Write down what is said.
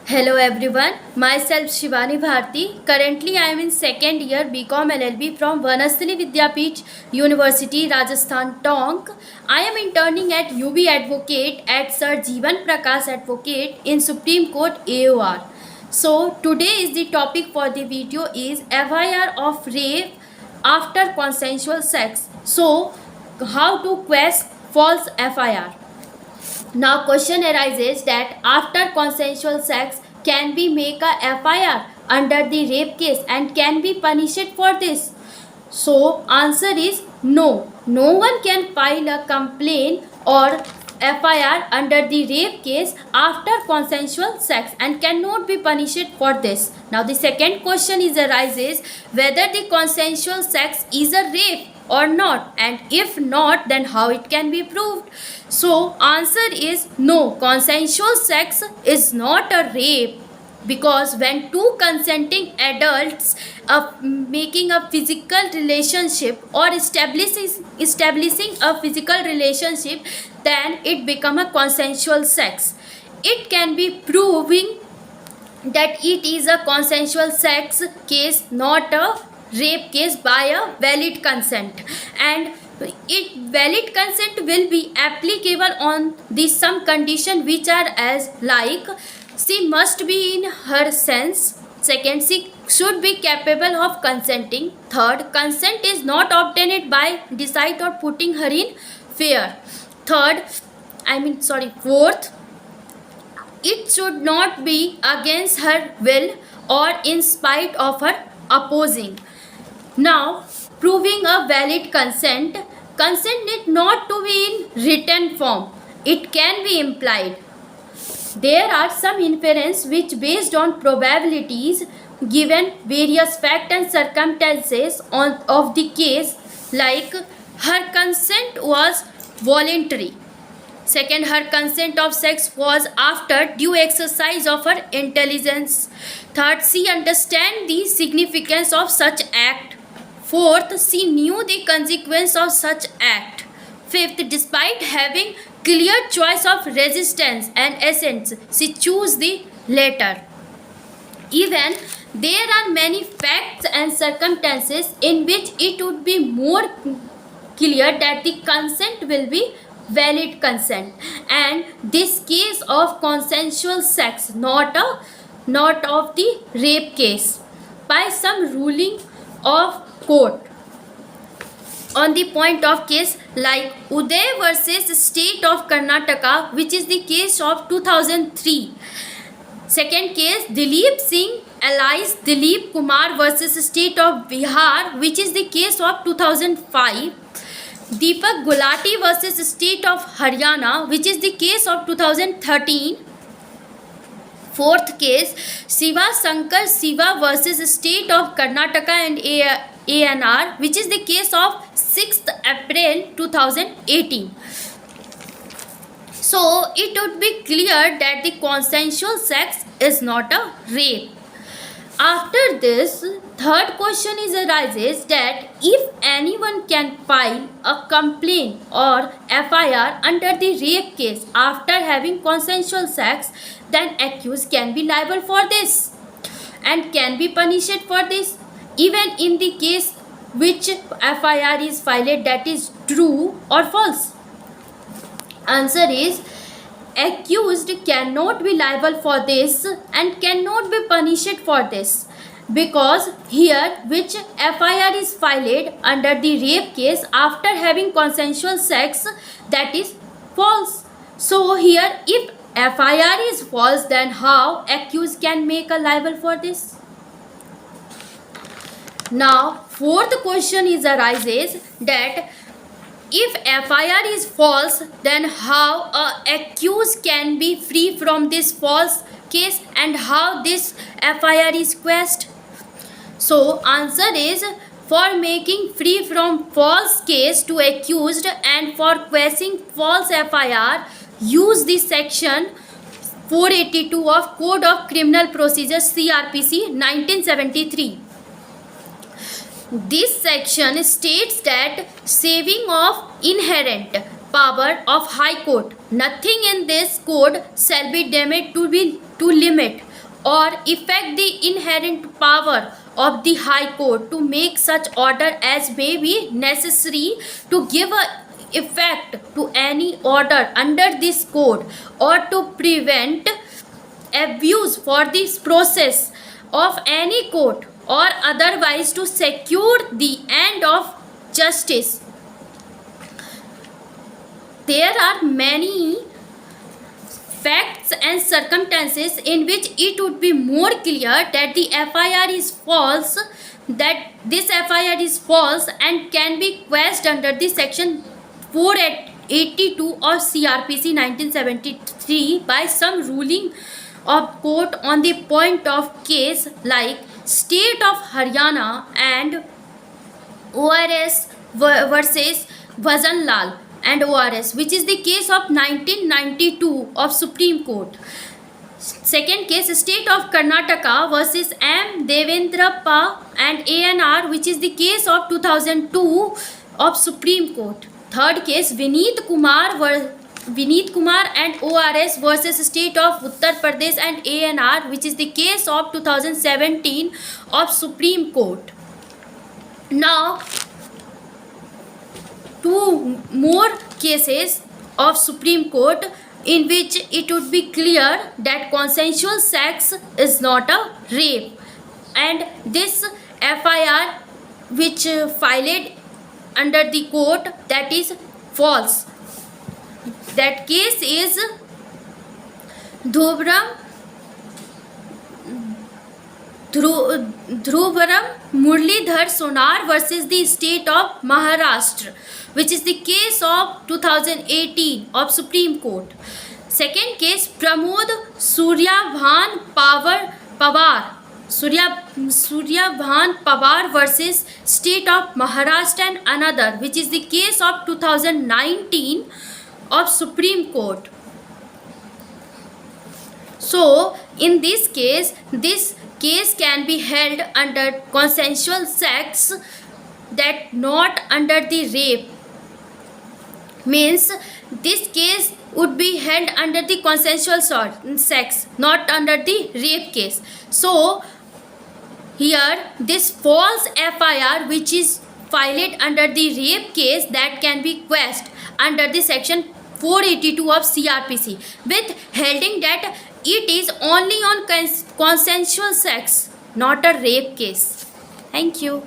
Hello everyone, myself Shivani Bharti. Currently I am in second year BCom LLB from Vanasthali Vidyapeeth University, Rajasthan, Tonk. I am interning at UB Advocate at Sir Jeevan Prakash Advocate in Supreme Court AOR. So today is the topic for the video is FIR of rape after consensual sex. So how to quash false FIR? Now question arises that after consensual sex can we make a FIR under the rape case and can be punished for this? So answer is no. No one can file a complaint or FIR under the rape case after consensual sex and cannot be punished for this. Now the second question arises whether the consensual sex is a rape or not, and if not then how it can be proved. So answer is no, consensual sex is not a rape, because when two consenting adults making a physical relationship or establishing a physical relationship, then it become a consensual sex. It can be proving that it is a consensual sex case, not a rape case, by a valid consent, and it valid consent will be applicable on the some condition which are as like she must be in her sense. Second, she should be capable of consenting. Third, consent is not obtained by decide or putting her in fear. Fourth, it should not be against her will or in spite of her opposing. Now, proving a valid consent, consent need not to be in written form. It can be implied. There are some inference which based on probabilities given various facts and circumstances of the case, like her consent was voluntary. Second, her consent of sex was after due exercise of her intelligence. Third, she understand the significance of such act. Fourth, she knew the consequence of such act. Fifth, despite having clear choice of resistance and essence, she chose the latter. Even there are many facts and circumstances in which it would be more clear that the consent will be valid consent, and this case of consensual sex, not of the rape case, by some ruling of court on the point of case like Uday versus State of Karnataka, which is the case of 2003. Second case, Dilip Singh alias Dilip Kumar versus State of Bihar, which is the case of 2005. Deepak Gulati versus State of Haryana, which is the case of 2013. Fourth case, Shiva Shankar Shiva versus State of Karnataka and ANR, which is the case of 6th April 2018. So it would be clear that the consensual sex is not a rape. After this, third question arises that if anyone can file a complaint or FIR under the rape case after having consensual sex, then accused can be liable for this and can be punished for this, even in the case which FIR is filed, that is true or false. Answer is accused cannot be liable for this and cannot be punished for this, because here which FIR is filed under the rape case after having consensual sex, that is false. So here if FIR is false, then how accused can make a liable for this? Now fourth question arises that if FIR is false, then how accused can be free from this false case and how this FIR is quashed? So answer is, for making free from false case to accused and for quashing false FIR, use the section 482 of Code of Criminal Procedure CRPC 1973. This section states that saving of inherent power of High Court, nothing in this code shall be deemed to limit or affect the inherent power of the High Court to make such order as may be necessary to give a effect to any order under this code, or to prevent abuse for this process of any court, or otherwise to secure the end of justice. There are many facts and circumstances in which it would be more clear that the FIR is false, that this FIR is false and can be quashed under the section 482 of CRPC 1973 by some ruling of court on the point of case, like State of Haryana and ORS versus Bhajan Lal and ORS, which is the case of 1992 of Supreme Court. Second case, State of Karnataka versus M. Devendrappa and ANR, which is the case of 2002 of Supreme Court. Third case, Vineet Kumar and ORS versus State of Uttar Pradesh and ANR, which is the case of 2017 of Supreme Court. Now, two more cases of Supreme Court in which it would be clear that consensual sex is not a rape, and this FIR which filed under the court, that is false. That case is Dhruvaram Murlidhar Sonar versus the State of Maharashtra, which is the case of 2018 of Supreme Court. Second case, Pramod Suryabhan Pawar versus State of Maharashtra and another, which is the case of 2019 of Supreme Court. So, in this case can be held under consensual sex, that not under the rape. Means this case would be held under the consensual sex, not under the rape case. So here this false FIR which is filed under the rape case, that can be quashed under the section 482 of CRPC, with holding that it is only on consensual sex, not a rape case. Thank you.